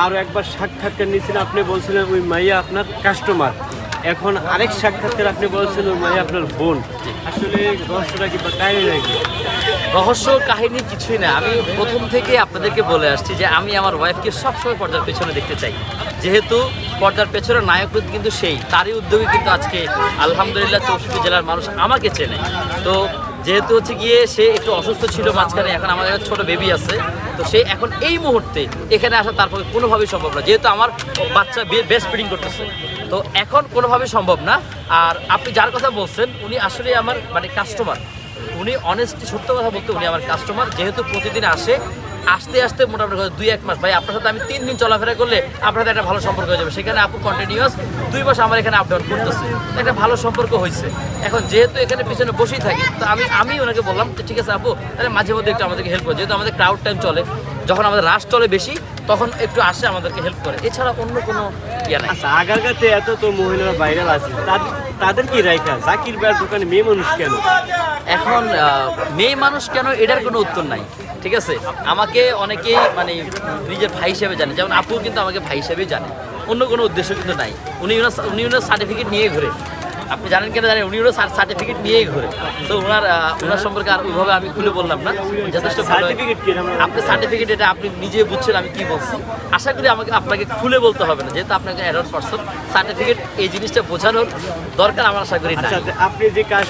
আরো একবার সাক্ষাৎকার নিয়েছিলেন, আপনি বলছিলেন ওই মাইয়া আপনার কাস্টমার, এখন আরেক সাক্ষাৎকার আপনি বলছেন ওই মাইয়া আপনার বোন। আসলে রহস্যটা কি বা কাহিনী নাকি? রহস্য কাহিনী কিছুই না। আমি প্রথম থেকে আপনাদেরকে বলে আসছি যে আমি আমার ওয়াইফকে সবসময় পর্দার পেছনে দেখতে চাই, যেহেতু পর্দার পেছনে নায়ক কিন্তু সেই, তারই উদ্যোগে কিন্তু আজকে আলহামদুলিল্লাহ 64 জেলার মানুষ আমাকে চেনে। তো যেহেতু হচ্ছে গিয়ে সে একটু অসুস্থ ছিল মাঝখানে, এখন আমাদের একটা ছোটো বেবি আছে, তো সে এখন এই মুহূর্তে এখানে আসা তার পক্ষে কোনোভাবেই সম্ভব না, যেহেতু আমার বাচ্চা বেস্ট ফিডিং করতেছে, তো এখন কোনোভাবেই সম্ভব না। আর আপনি যার কথা বলছেন উনি আসলে আমার মানে কাস্টমার, উনি অনেস্টলি সত্য কথা বলতে উনি আমার কাস্টমার, যেহেতু প্রতিদিন আসে, আসতে আসতে মোটামুটি 2-1 মাস, ভাই আপনার সাথে আমি 3 দিন চলাফেরা করলে আপনার সাথে একটা ভালো সম্পর্ক হয়ে যাবে। সেখানে আপু কন্টিনিউয়াস 2 মাস আমার এখানে আপ ডাউন করতেছে, একটা ভালো সম্পর্ক হয়েছে। এখন যেহেতু এখানে পিছনে বসেই থাকি, তো আমি ওনাকে বললাম যে ঠিক আছে আপু, তাহলে মাঝে মধ্যে একটু আমাদেরকে হেল্প করে, যেহেতু আমাদের ক্রাউড টাইম চলে, যখন আমাদের রাশ চলে বেশি তখন একটু আসে আমাদেরকে হেল্প করে, এছাড়া অন্য কোনো ইয়া নাই। আচ্ছা, আগারগাতে এত তো মহিলারা ভাইরাল আছে, তাদের কি রাইখা জাকির ভাইয়ের দোকানে মেয়ে মানুষ কেন? এখন মেয়ে মানুষ কেন এটার কোনো উত্তর নাই, ঠিক আছে। আমাকে অনেকেই মানে নিজের ভাই হিসেবে জানে, যেমন আপু কিন্তু আমাকে ভাই হিসেবেই জানে, অন্য কোনো উদ্দেশ্য কিন্তু নাই। উনি ওনার সার্টিফিকেট নিয়ে ঘুরে, আপনি জানেন কেন জানেন, উনি ওনার সার্টিফিকেট নিয়েই ঘুরে। তো ওনার সম্পর্কে আর ওইভাবে আমি খুলে বললাম না, যথেষ্ট ভালো। আপনি সার্টিফিকেট এটা আপনি নিজে বুঝছেন আমি কি বলছি, আশা করি আপনাকে খুলে বলতে হবে না, যেহেতু আপনাকে অ্যাডাল্ট পারসন, সার্টিফিকেট এই জিনিসটা বোঝানোর দরকার আমার আশা করি না। আপনি যে কাজ